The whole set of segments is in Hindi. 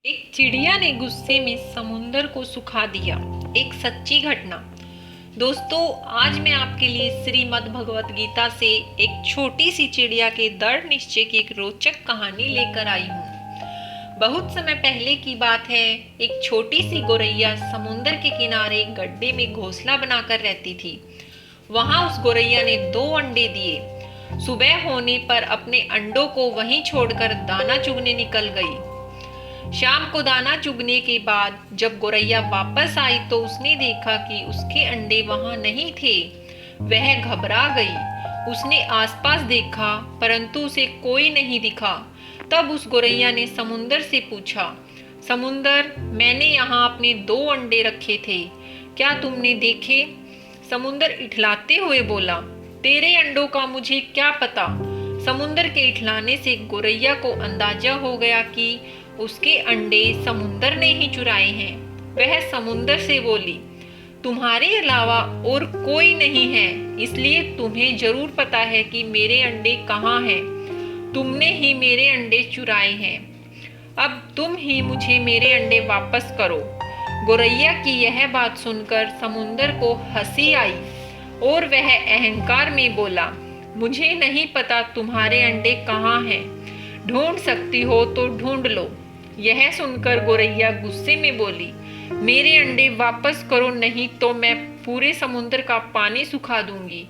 एक चिड़िया ने गुस्से में समुंदर को सुखा दिया। एक सच्ची घटना। दोस्तों, आज मैं आपके लिए श्रीमद् भगवत गीता से एक छोटी सी चिड़िया के दृढ़ निश्चय की एक रोचक कहानी लेकर आई हूँ। बहुत समय पहले की बात है। एक छोटी सी गोरैया समुंदर के किनारे एक गड्ढे में घोंसला बनाकर रहती थी। वहां उस गोरैया ने 2 अंडे दिए। सुबह होने पर अपने अंडों को वहीं छोड़कर दाना चुगने निकल गई। शाम को दाना चुगने के बाद जब गोरैया वापस आई तो उसने देखा कि उसके अंडे वहां नहीं थे। वह घबरा गई। उसने आसपास देखा परंतु उसे कोई नहीं दिखा। तब उस गोरैया ने समुंदर से पूछा, समुंदर, मैंने यहाँ अपने 2 अंडे रखे थे, क्या तुमने देखे? समुंदर इठलाते हुए बोला, तेरे अंडों का मुझे क्या पता। समुंदर के इठलाने से गोरैया को अंदाजा हो गया कि उसके अंडे समुंदर ने ही चुराए हैं। वह समुंदर से बोली, तुम्हारे अलावा और कोई नहीं है, इसलिए तुम्हें जरूर पता है कि मेरे अंडे कहाँ हैं। तुमने ही मेरे अंडे चुराए हैं। अब तुम ही मुझे मेरे अंडे वापस करो। गोरैया की यह बात सुनकर समुंदर को हंसी आई और वह अहंकार में बोला, मुझे नहीं पता तुम्हारे अंडे कहाँ हैं। ढूंढ सकती हो तो ढूंढ लो। यह सुनकर गोरैया गुस्से में बोली, मेरे अंडे वापस करो, नहीं तो मैं पूरे समुद्र का पानी सुखा दूंगी।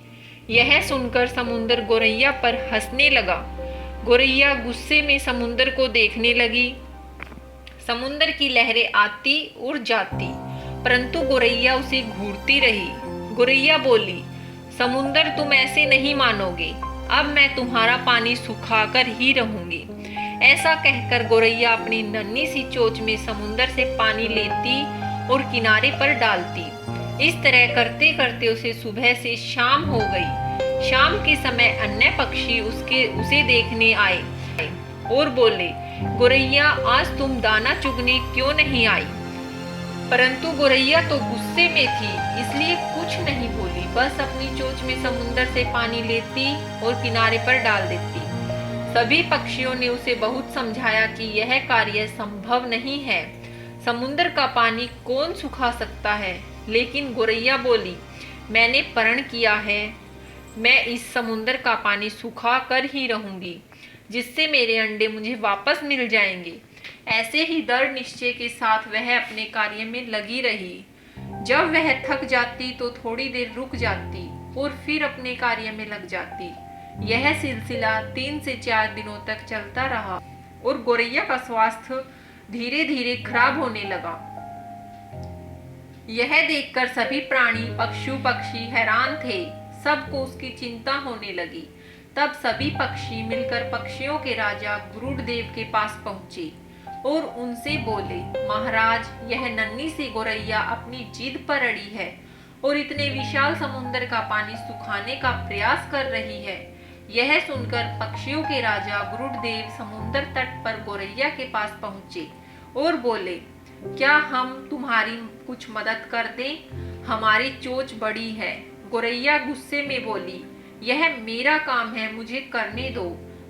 यह सुनकर समुद्र गोरैया पर हंसने लगा। गोरैया गुस्से में समुद्र को देखने लगी। समुद्र की लहरें आती और जाती, परंतु गोरैया उसे घूरती रही। गोरैया बोली, समुद्र, तुम ऐसे नहीं मानोगे। अब मैं तुम्हारा पानी सुखाकर ही रहूंगी। ऐसा कहकर गोरैया अपनी नन्ही सी चोंच में समुंदर से पानी लेती और किनारे पर डालती। इस तरह करते करते उसे सुबह से शाम हो गई। शाम के समय अन्य पक्षी उसे देखने आए और बोले, गोरैया, आज तुम दाना चुगने क्यों नहीं आई? परंतु गोरैया तो गुस्से में थी, इसलिए कुछ नहीं बोली। बस अपनी चोंच में समुंदर से पानी लेती और किनारे पर डाल देती। सभी पक्षियों ने उसे बहुत समझाया कि यह कार्य संभव नहीं है। समुद्र का पानी कौन सुखा सकता है? लेकिन गोरैया बोली, मैंने प्रण किया है, मैं इस समुद्र का पानी सुखा कर ही रहूंगी, जिससे मेरे अंडे मुझे वापस मिल जाएंगे। ऐसे ही दृढ़ निश्चय के साथ वह अपने कार्य में लगी रही। जब वह थक जाती तो थोड़ी देर रुक जाती और फिर अपने कार्य में लग जाती। यह सिलसिला 3 से 4 दिनों तक चलता रहा और गोरैया का स्वास्थ्य धीरे धीरे खराब होने लगा। यह देखकर सभी प्राणी पशु पक्षी हैरान थे। सबको उसकी चिंता होने लगी। तब सभी पक्षी मिलकर पक्षियों के राजा गरुड़देव के पास पहुंचे और उनसे बोले, महाराज, यह नन्ही सी गोरैया अपनी जिद पर अड़ी है और इतने विशाल समुद्र का पानी सुखाने का प्रयास कर रही है। यह सुनकर पक्षियों के राजा गरुड़देव समुद्र तट पर गोरैया के पास पहुंचे और बोले, क्या हम तुम्हारी कुछ मदद कर दें? हमारी चोंच बड़ी है। गोरैया गुस्से में बोली, यह मेरा काम है, मुझे करने दो,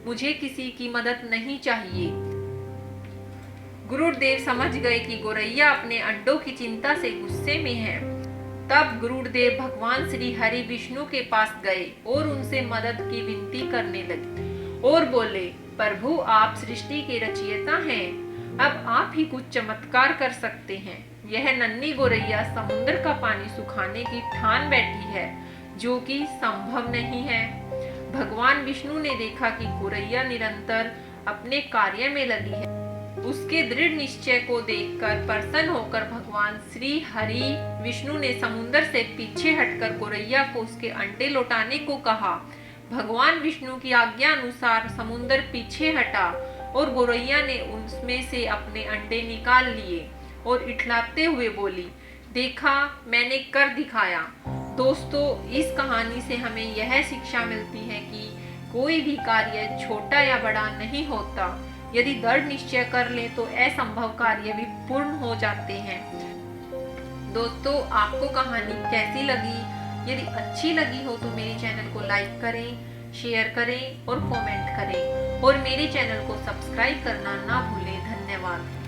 मुझे किसी की मदद नहीं चाहिए। गरुड़देव समझ गए कि गोरैया अपने अंडों की चिंता से गुस्से में है। तब गरुड़देव भगवान श्री हरि विष्णु के पास गए और उनसे मदद की विनती करने लगे और बोले, प्रभु, आप सृष्टि के रचयिता हैं, अब आप ही कुछ चमत्कार कर सकते हैं। यह नन्ही गोरैया समुद्र का पानी सुखाने की ठान बैठी है, जो कि संभव नहीं है। भगवान विष्णु ने देखा कि गोरैया निरंतर अपने कार्य में लगी है। उसके दृढ़ निश्चय को देखकर प्रसन्न होकर भगवान श्री हरि विष्णु ने समुद्र से पीछे हटकर गोरैया को उसके अंडे लौटाने को कहा। भगवान विष्णु की आज्ञा अनुसार समुद्र पीछे हटा और गोरैया ने उसमें से अपने अंडे निकाल लिए और इठलाते हुए बोली, देखा, मैंने कर दिखाया। दोस्तों, इस कहानी से हमें यह शिक्षा मिलती है कि कोई भी कार्य छोटा या बड़ा नहीं होता। यदि दृढ़ निश्चय कर ले तो असंभव कार्य भी पूर्ण हो जाते हैं। दोस्तों, आपको कहानी कैसी लगी? यदि अच्छी लगी हो तो मेरे चैनल को लाइक करें, शेयर करें और कमेंट करें और मेरे चैनल को सब्सक्राइब करना ना भूलें। धन्यवाद।